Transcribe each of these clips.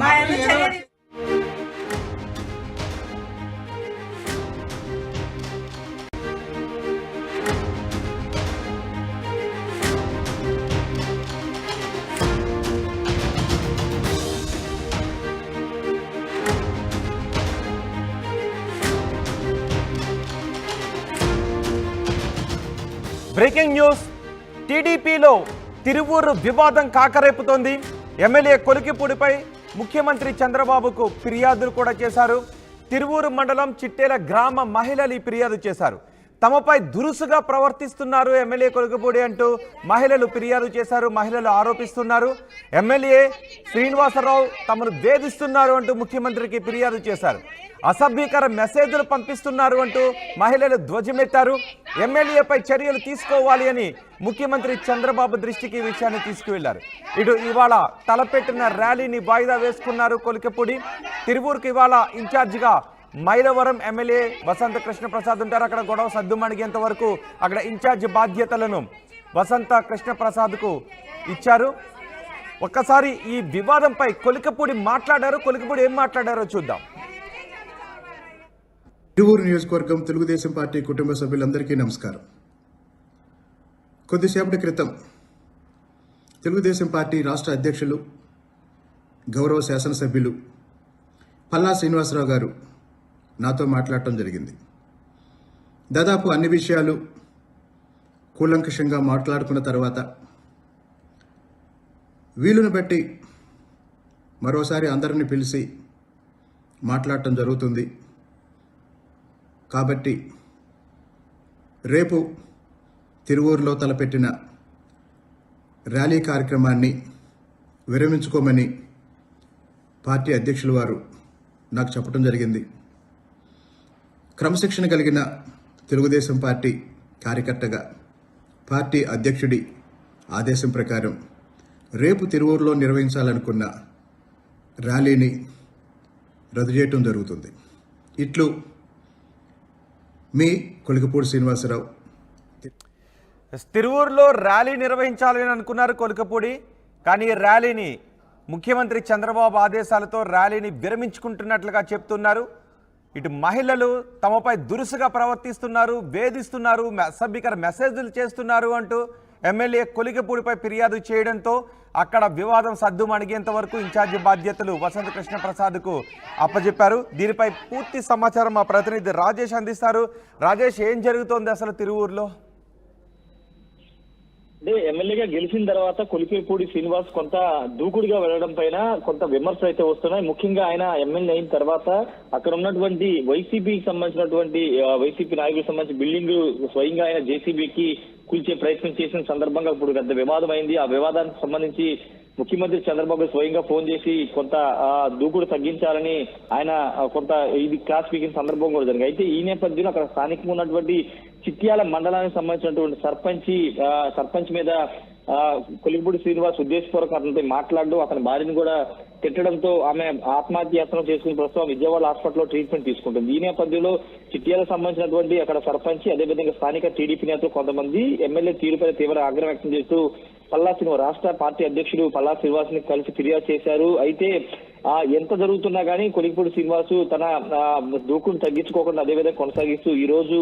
Breaking news. టీడీపీలో తిరువూరు వివాదం కాకరేపుతోంది. MLA కొలికిపూడిపై ముఖ్యమంత్రి చంద్రబాబుకు ఫిర్యాదులు కూడా చేశారు. తిరువూరు మండలం చిట్టేల గ్రామ మహిళలు ఈ ఫిర్యాదు చేశారు. తమపై దురుసుగా ప్రవర్తిస్తున్నారు ఎమ్మెల్యే కొలికిపూడి అంటూ మహిళలు ఫిర్యాదు చేశారు. మహిళలు ఆరోపిస్తున్నారు. ఎమ్మెల్యే శ్రీనివాసరావు తమను వేధిస్తున్నారు అంటూ ముఖ్యమంత్రికి ఫిర్యాదు చేశారు. అసభ్యకర మెసేజ్లు పంపిస్తున్నారు అంటూ మహిళలు ధ్వజమెత్తారు. ఎమ్మెల్యేపై చర్యలు తీసుకోవాలి అని ముఖ్యమంత్రి చంద్రబాబు దృష్టికి ఈ విషయాన్ని తీసుకువెళ్లారు. ఇటు ఇవాళ తలపెట్టిన ర్యాలీని వాయిదా వేసుకున్నారు కొలికిపూడి. తిరువూరుకు ఇవాళ ఇన్ఛార్జిగా మైలవరం ఎమ్మెల్యే వసంత కృష్ణ ప్రసాద్ ఉంటారు. అక్కడ గొడవ సద్దుమణిగేంత వరకు అక్కడ ఇన్ఛార్జి బాధ్యతలను వసంత కృష్ణ ప్రసాద్కు ఇచ్చారు. ఒక్కసారి ఈ వివాదంపై కొలికిపూడి మాట్లాడారు. కొలికిపూడి ఏం మాట్లాడారో చూద్దాం. తిరువూరు నియోజకవర్గం తెలుగుదేశం పార్టీ కుటుంబ సభ్యులందరికీ నమస్కారం. కొద్దిసేపటి క్రితం తెలుగుదేశం పార్టీ రాష్ట్ర అధ్యక్షులు గౌరవ శాసనసభ్యులు పల్లా శ్రీనివాసరావు గారు నాతో మాట్లాడటం జరిగింది. దాదాపు అన్ని విషయాలు కూలంకషంగా మాట్లాడుకున్న తర్వాత వీలును బట్టి మరోసారి అందరిని పిలిచి మాట్లాడటం జరుగుతుంది. కాబట్టి రేపు తిరువూరులో తలపెట్టిన ర్యాలీ కార్యక్రమాన్ని విరమించుకోమని పార్టీ అధ్యక్షులు వారు నాకు చెప్పడం జరిగింది. క్రమశిక్షణ కలిగిన తెలుగుదేశం పార్టీ కార్యకర్తగా పార్టీ అధ్యక్షుడి ఆదేశం ప్రకారం రేపు తిరువూరులో నిర్వహించాలనుకున్న ర్యాలీని రద్దు చేయటం జరుగుతుంది. ఇట్లు మీ కొలికిపూడి శ్రీనివాసరావు. తిరువూరులో ర్యాలీ నిర్వహించాలని అనుకున్నారు కొలికిపూడి. కానీ ఈ ర్యాలీని ముఖ్యమంత్రి చంద్రబాబు ఆదేశాలతో ర్యాలీని విరమించుకుంటున్నట్లుగా చెప్తున్నారు. ఇటు మహిళలు తమపై దురుసుగా ప్రవర్తిస్తున్నారు, వేధిస్తున్నారు, అసభ్యకర మెసేజ్లు చేస్తున్నారు అంటూ ఎమ్మెల్యే కొలికిపూడిపై ఫిర్యాదు చేయడంతో అక్కడ వివాదం సద్దుమణిగేంత వరకు ఇన్ఛార్జి బాధ్యతలు వసంత కృష్ణ ప్రసాద్కు అప్పచెప్పారు. దీనిపై పూర్తి సమాచారం మా ప్రతినిధి రాజేష్ అందిస్తారు. రాజేష్, ఏం జరుగుతోంది అసలు తిరువూరులో? అంటే ఎమ్మెల్యేగా గెలిచిన తర్వాత కొలికిపూడి శ్రీనివాస్ కొంత దూకుడుగా వెళ్లడం పైన కొంత విమర్శలు అయితే వస్తున్నాయి. ముఖ్యంగా ఆయన ఎమ్మెల్యే అయిన తర్వాత అక్కడ ఉన్నటువంటి వైసీపీకి సంబంధించినటువంటి వైసీపీ నాయకులకు సంబంధించి బిల్డింగ్ స్వయంగా ఆయన జేసీబీకి కూల్చే ప్రయత్నం చేసిన సందర్భంగా ఇప్పుడు పెద్ద వివాదం అయింది. ఆ వివాదానికి సంబంధించి ముఖ్యమంత్రి చంద్రబాబు స్వయంగా ఫోన్ చేసి కొంత దూకుడు తగ్గించాలని ఆయన కొంత ఇది క్లాస్ పీకిన సందర్భం కూడా జరిగింది. అయితే ఈ నేపథ్యంలో అక్కడ స్థానికంగా ఉన్నటువంటి చిట్యాల మండలానికి సంబంధించినటువంటి సర్పంచ్ మీద కొలికిపూడి శ్రీనివాస్ ఉద్దేశపూర్వక అతనితో మాట్లాడడం, అతని భార్యను కూడా తిట్టడంతో ఆమె ఆత్మహత్యాయత్నం చేసుకుని ప్రస్తుతం విజయవాడ హాస్పిటల్లో ట్రీట్మెంట్ తీసుకుంటుంది. ఈ నేపథ్యంలో చిట్యాలకు సంబంధించినటువంటి అక్కడ సర్పంచ్, అదేవిధంగా స్థానిక టీడీపీ నేతలు కొంతమంది ఎమ్మెల్యే తీరుపై తీవ్ర ఆగ్రహం వ్యక్తం చేస్తూ పల్లా శ్రీనివాస్ రాష్ట్ర పార్టీ అధ్యక్షుడు పల్లా శ్రీనివాస్ ని కలిసి ఫిర్యాదు చేశారు. అయితే ఎంత జరుగుతున్నా కానీ కొలికిపూడి శ్రీనివాస్ తన దూకుడు తగ్గించుకోకుండా అదేవిధంగా కొనసాగిస్తూ ఈ రోజు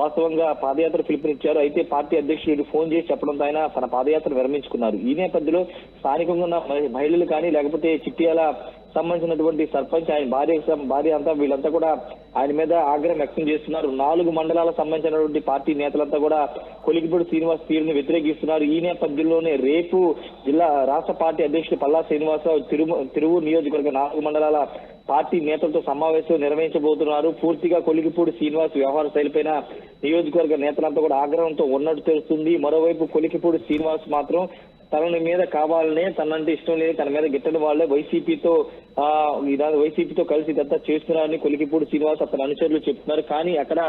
వాస్తవంగా పాదయాత్ర పిలుపునిచ్చారు. అయితే పార్టీ అధ్యక్షుడు ఫోన్ చేసి చెప్పడంతో ఆయన తన పాదయాత్ర విరమించుకున్నారు. ఈ నేపథ్యంలో స్థానికంగా ఉన్న మహిళలు కానీ లేకపోతే చిట్యాల సంబంధించినటువంటి సర్పంచ్, ఆయన భార్య అంతా వీళ్ళంతా కూడా ఆయన మీద ఆగ్రహం వ్యక్తం చేస్తున్నారు. 4 మండలాలకు సంబంధించినటువంటి పార్టీ నేతలంతా కూడా కొలికిపూడి శ్రీనివాస్ తీరును వ్యతిరేకిస్తున్నారు. ఈ నేపథ్యంలోనే రేపు రాష్ట్ర పార్టీ అధ్యక్షుడు పల్లా శ్రీనివాసరావు తిరువూరు నియోజకవర్గ 4 మండలాల పార్టీ నేతలతో సమావేశం నిర్వహించబోతున్నారు. పూర్తిగా కొలికిపూడి శ్రీనివాస్ వ్యవహార శైలిపైన నియోజకవర్గ నేతలంతా కూడా ఆగ్రహంతో ఉన్నట్టు తెలుస్తుంది. మరోవైపు కొలికిపూడి శ్రీనివాస్ మాత్రం తన మీద కావాలనే, తనంటే ఇష్టం లేదు, తన మీద గిట్టని వాళ్ళే వైసీపీతో కలిసి ఇదంతా చేస్తున్నారని కొలికిపూడి శ్రీనివాస్ అతని అనుచరులు చెప్తున్నారు. కానీ అక్కడ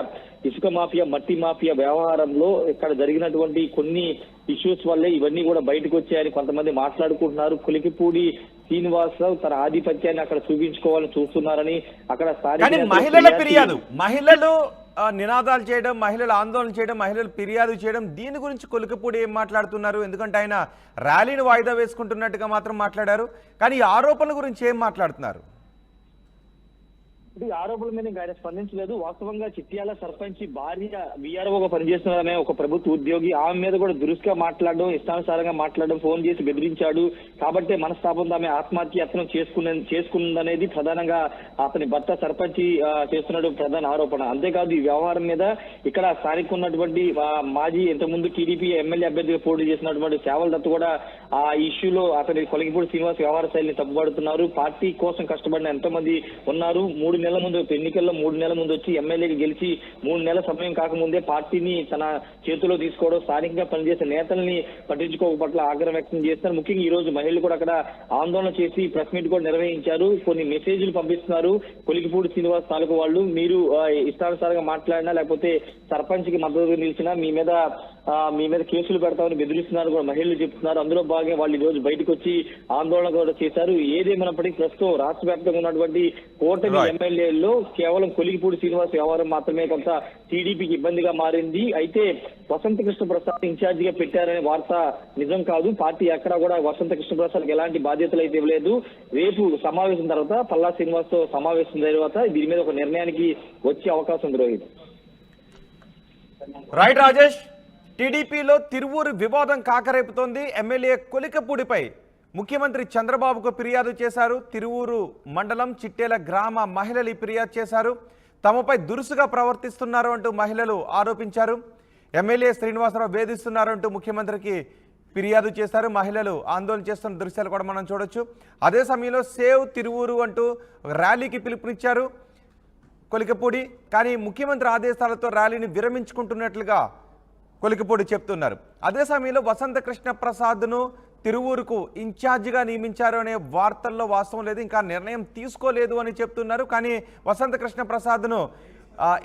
ఇసుక మాఫియా, మట్టి మాఫియా వ్యవహారంలో ఇక్కడ జరిగినటువంటి కొన్ని ఇష్యూస్ వల్లే ఇవన్నీ కూడా బయటకు వచ్చాయని కొంతమంది మాట్లాడుకుంటున్నారు. కొలికిపూడి శ్రీనివాసరావు తన ఆధిపత్యాన్ని అక్కడ చూపించుకోవాలని చూస్తున్నారని అక్కడ మహిళల ఫిర్యాదు, మహిళలు నినాదాలు చేయడం, మహిళలు ఆందోళన చేయడం, మహిళలు ఫిర్యాదు చేయడం, దీని గురించి కొలికపూడి ఏం మాట్లాడుతున్నారు? ఎందుకంటే ఆయన ర్యాలీని వాయిదా వేసుకుంటున్నట్టుగా మాత్రం మాట్లాడారు. కానీ ఈ ఆరోపణల గురించి ఏం మాట్లాడుతున్నారు? ఈ ఆరోపణల మీద ఇంకా ఆయన స్పందించలేదు. వాస్తవంగా చిట్యాల సర్పంచ్ భార్య వీఆర్ఓగా పనిచేస్తున్నారనే ఒక ప్రభుత్వ ఉద్యోగి, ఆమె మీద కూడా దురుసుగా మాట్లాడడం, ఇష్టానుసారంగా మాట్లాడడం, ఫోన్ చేసి బెదిరించాడు కాబట్టి మనస్తాపంతో ఆమె ఆత్మహత్యత్నం చేసుకుందనేది ప్రధానంగా అతని భర్త సర్పంచ్ చేస్తున్న ప్రధాన ఆరోపణ. అంతేకాదు ఈ వ్యవహారం మీద ఇక్కడ స్థానిక ఉన్నటువంటి మాజీ ఇంతకుముందు టీడీపీ ఎమ్మెల్యే అభ్యర్థిగా పోటీ చేసినటువంటి సేవల దత్తు కూడా ఆ ఇష్యూలో అతని కొలికిపూడి శ్రీనివాస్ వ్యవహార శైలిని తప్పుపడుతున్నారు. పార్టీ కోసం కష్టపడిన ఎంతో మంది ఉన్నారు. 3 నెలల ముందు ఎన్నికల్లో 3 నెలల ముందు వచ్చి ఎమ్మెల్యేకి గెలిచి 3 నెలల సమయం కాకముందే పార్టీని తన చేతిలో తీసుకోవడం, స్థానికంగా పనిచేసే నేతల్ని పట్టించుకోక పట్ల ఆగ్రహం వ్యక్తం చేస్తున్నారు. ముఖ్యంగా ఈ రోజు మహిళలు కూడా అక్కడ ఆందోళన చేసి ప్రెస్ మీట్ కూడా నిర్వహించారు. కొన్ని మెసేజ్లు పంపిస్తున్నారు కొలికిపూడి శ్రీనివాస్ తాలూకు వాళ్ళు. మీరు ఇష్టానుసారంగా మాట్లాడినా లేకపోతే సర్పంచ్ కి మద్దతుగా నిలిచినా మీ మీద కేసులు పెడతామని బెదిరిస్తున్నారు కూడా మహిళలు చెప్తున్నారు. అందులో భాగంగా వాళ్ళు ఈ రోజు బయటకు వచ్చి ఆందోళన కూడా చేశారు. ఏదేమైనప్పటికీ ప్రస్తుతం రాష్ట్ర వ్యాప్తంగా ఉన్నటువంటి కూటమి ఎమ్మెల్యేల్లో కేవలం కొలికిపూడి శ్రీనివాస్ వ్యవహారం మాత్రమే కొంత టీడీపీకి ఇబ్బందిగా మారింది. అయితే వసంత కృష్ణ ప్రసాద్ ఇన్ఛార్జిగా పెట్టారనే వార్త నిజం కాదు. పార్టీ ఎక్కడా కూడా వసంత కృష్ణ ప్రసాద్ ఎలాంటి బాధ్యతలు అయితే ఇవ్వలేదు. రేపు సమావేశం తర్వాత పల్లా శ్రీనివాస్ తో సమావేశం తర్వాత దీని మీద ఒక నిర్ణయానికి వచ్చే అవకాశం ఉంది. రోహిత్. రైట్ రాజేష్, టీడీపీలో తిరువూరు వివాదం కాకరేపుతోంది. ఎమ్మెల్యే కొలికపూడిపై ముఖ్యమంత్రి చంద్రబాబుకు ఫిర్యాదు చేశారు. తిరువూరు మండలం చిట్టేల గ్రామ మహిళలు ఫిర్యాదు చేశారు. తమపై దురుసుగా ప్రవర్తిస్తున్నారు అంటూ మహిళలు ఆరోపించారు. ఎమ్మెల్యే శ్రీనివాసరావు వేధిస్తున్నారు అంటూ ముఖ్యమంత్రికి ఫిర్యాదు చేశారు. మహిళలు ఆందోళన చేస్తున్న దృశ్యాలు కూడా మనం చూడొచ్చు. అదే సమయంలో సేవ్ తిరువూరు అంటూ ర్యాలీకి పిలుపునిచ్చారు కొలికపూడి. కానీ ముఖ్యమంత్రి ఆదేశాలతో ర్యాలీని విరమించుకుంటున్నట్లుగా కొలికపూడి చెప్తున్నారు. అదే సమయంలో వసంత కృష్ణ ప్రసాద్ను తిరువూరుకు ఇన్ఛార్జిగా నియమించారు అనే వార్తల్లో వాస్తవం లేదు, ఇంకా నిర్ణయం తీసుకోలేదు అని చెప్తున్నారు. కానీ వసంత కృష్ణ ప్రసాద్ను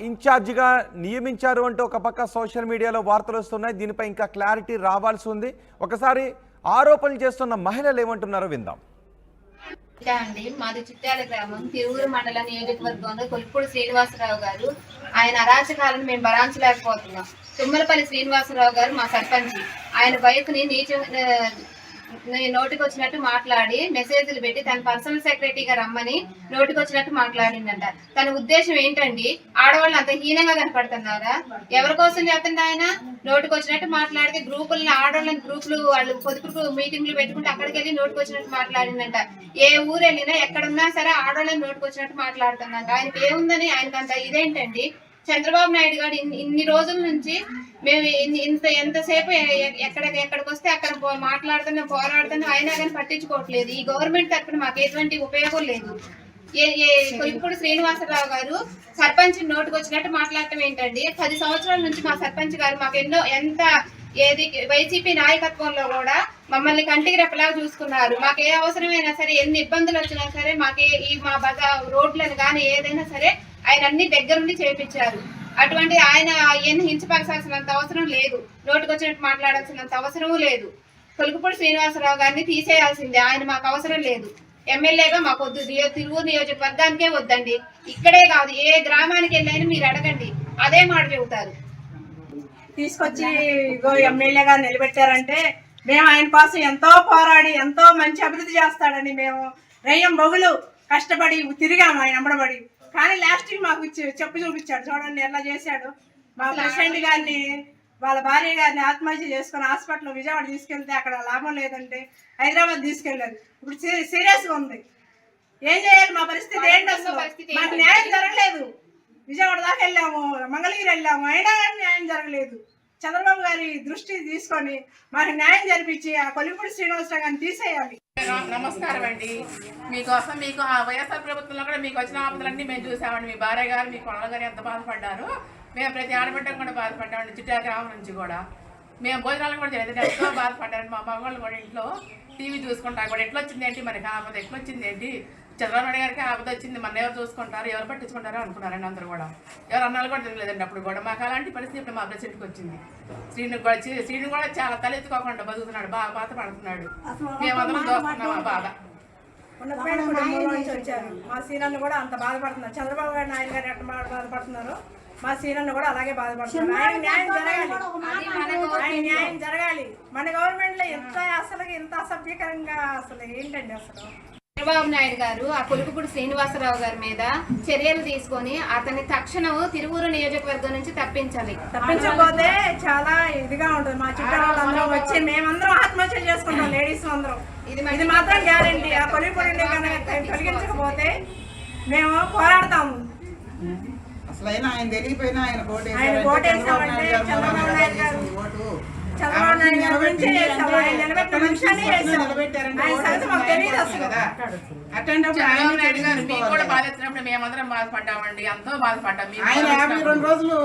ఇన్ఛార్జిగా నియమించారు అంటూ ఒక పక్క సోషల్ మీడియాలో వార్తలు వస్తున్నాయి. దీనిపై ఇంకా క్లారిటీ రావాల్సి ఉంది. ఒకసారి ఆరోపణలు చేస్తున్న మహిళలు ఏమంటున్నారో విందాం. అండి, మాది చిట్యాల గ్రామం తిరువూరు మండల నియోజకవర్గంలో కొలికిపూడి శ్రీనివాసరావు గారు ఆయన అరాచకాలను మేము భరించలేకపోతున్నాం. తుమ్మలపల్లి శ్రీనివాసరావు గారు మా సర్పంచ్. ఆయన బైక్ని నోటికి వచ్చినట్టు మాట్లాడి మెసేజ్లు పెట్టి తన పర్సనల్ సెక్రటరీగా రమ్మని నోటికి వచ్చినట్టు మాట్లాడిందంట. తన ఉద్దేశం ఏంటండి? ఆడవాళ్ళు అంత హీనంగా కనపడుతున్నారా? ఎవరి కోసం చేస్తుంది ఆయన? నోటికి వచ్చినట్టు మాట్లాడితే గ్రూపులను ఆడవాళ్ళని గ్రూపులు వాళ్ళు పొదుపు మీటింగ్లు పెట్టుకుంటే అక్కడికి వెళ్ళి నోటికి వచ్చినట్టు మాట్లాడిందంట. ఏ ఊరు వెళ్ళినా ఎక్కడున్నా సరే ఆడవాళ్ళని నోటికి వచ్చినట్టు మాట్లాడుతుందంట. ఆయనకి ఏముందని ఆయనకంత ఇదేంటండి? చంద్రబాబు నాయుడు గారు ఇన్ని రోజుల నుంచి మేము ఎంతసేపు ఎక్కడికి వస్తే అక్కడ మాట్లాడుతున్నాం, పోరాడుతున్నాం, అయినా కానీ పట్టించుకోవట్లేదు. ఈ గవర్నమెంట్ తరఫున మాకు ఎటువంటి ఉపయోగం లేదు. కొలికిపూడి శ్రీనివాసరావు గారు సర్పంచ్ నోటుకు వచ్చినట్టు మాట్లాడటం ఏంటండి? 10 సంవత్సరాల నుంచి మా సర్పంచ్ గారు మాకు వైసీపీ నాయకత్వంలో కూడా మమ్మల్ని కంటికి రెప్పలాగా చూసుకున్నారు. మాకు ఏ అవసరమైనా సరే, ఎన్ని ఇబ్బందులు వచ్చినా సరే, మా రోడ్లను కానీ ఏదైనా సరే ఆయన అన్ని దగ్గరుండి చేపించారు. అటువంటి ఆయన ఎన్ని హింసపరచాల్సినంత అవసరం లేదు, నోటికి వచ్చినట్టు మాట్లాడాల్సినంత అవసరమూ లేదు. కొలికిపూడి శ్రీనివాసరావు గారిని తీసేయాల్సిందే, ఆయన మాకు అవసరం లేదు. ఎమ్మెల్యేగా మాకు వద్దు, తిరువూరు నియోజకవర్గానికే వద్దండి. ఇక్కడే కాదు, ఏ గ్రామానికి వెళ్ళైనా మీరు అడగండి, అదే మాట చెబుతారు. తీసుకొచ్చి ఎమ్మెల్యేగా నిలబెట్టారంటే మేము ఆయన కోసం ఎంతో పోరాడి ఎంతో మంచి అభివృద్ధి చేస్తాడని మేము రయ్యం బొగులు కష్టపడి తిరిగాము ఆయన వెంబడబడి. కానీ లాస్ట్ మాకు చెప్పు చూపించాడు. చూడండి ఎలా చేశాడు. మా ప్రెసిడెంట్ గారిని వాళ్ళ భార్య గారిని ఆత్మహత్య చేసుకుని హాస్పిటల్ విజయవాడ తీసుకెళ్తే అక్కడ లాభం లేదంటే హైదరాబాద్ తీసుకెళ్ళారు. ఇప్పుడు సీరియస్గా ఉంది. ఏం చేయాలి? మా పరిస్థితి ఏంటి? అసలు మాకు న్యాయం జరగలేదు. విజయవాడ దాకా వెళ్ళాము, మంగళగిరి వెళ్ళాము, అయినా కానీ న్యాయం జరగలేదు. చంద్రబాబు గారి దృష్టి తీసుకొని మాకు న్యాయం జరిపించి ఆ కొలికిపూడి శ్రీనివాసరావు గారిని తీసేయాలి. నమస్కారం అండి. మీకోసం మీకు ఆ వైఎస్ఆర్ ప్రభుత్వంలో కూడా మీకు వచ్చిన ఆపదలన్నీ మేము చూసామండి. మీ భార్య గారు, మీ కొడల గారు ఎంత బాధపడ్డారు. మేము ప్రతి ఆడబిడ్డకు కూడా బాధపడ్డామండి. చిట్యాల గ్రామం నుంచి కూడా మేము భోజనాలు కూడా చేయలేదు, ఎంతో బాధపడ్డారండి. మా మగవాళ్ళు కూడా ఇంట్లో టీవీ చూసుకుంటాం కూడా ఎట్లా వచ్చింది ఏంటి, మనకి ఆపద ఎట్లా వచ్చింది ఏంటి, చంద్రబాబు నాయుడు గారికి ఆపద వచ్చింది, మన ఎవరు చూసుకుంటారు, ఎవరు పట్టించుకుంటారో అనుకున్నారండి అందరూ కూడా. ఎవరు అన్నాళ్ళు కూడా తెలియలేదండి అప్పుడు కూడా. మాకు అలాంటి పరిస్థితి ఇప్పుడు మా ప్రెసిడెంట్కి వచ్చింది. శ్రీను కూడా చాలా తలెత్తుకోకుండా బతుకుతున్నాడు, బాగా బాధపడుతున్నాడు. మేమందరం దోస్తున్నాం ఆ బాధ. వచ్చారు మా సీనియర్లు కూడా అంత బాధపడుతున్నారు. చంద్రబాబు గారు నాయుడు గారు ఎట్లా బాధపడుతున్నారు మా సీనన్న కూడా అలాగే బాధపడుతున్నాడు. ఆయన న్యాయం జరగాలి, ఆయన న్యాయం జరగాలి. మన గవర్నమెంట్ లో ఇంత అసభ్యకరంగా అసలు ఏంటండి అసలు. చంద్రబాబు నాయుడు గారు ఆ కొలుకుపూడి శ్రీనివాసరావు గారి మీద చర్యలు తీసుకొని అతన్ని తక్షణం తిరువూరు నియోజకవర్గం నుంచి తప్పించాలి. తప్పించకపోతే చాలా ఇదిగా ఉంటుంది. మా చుట్టూ వాళ్ళందరం వచ్చి మేమందరం ఆత్మహత్య చేసుకుంటాం, లేడీస్ అందరం. ఇది మాత్రం గ్యారంటీ. ఆ కొలిపూడిని తొలగించకపోతే మేము పోరాడతాము. అసలు ఆయన తెలియపోయినా ఆయన ఓటేసామంటే చంద్రబాబు నాయుడు గారు గురించి చేసాము. ఆయన నిలబెట్టిన నిమిషాన్ని చేసాము. ఆయన సంగతి మాకు తెలియదు అసలు. చంద్రబాబు నాయుడు గారు మీకు కూడా బాధ ఎత్తినప్పుడు మేమందరం బాధపడ్డామండి, ఎంతో బాధపడ్డాం. ఆయన 52 రోజులు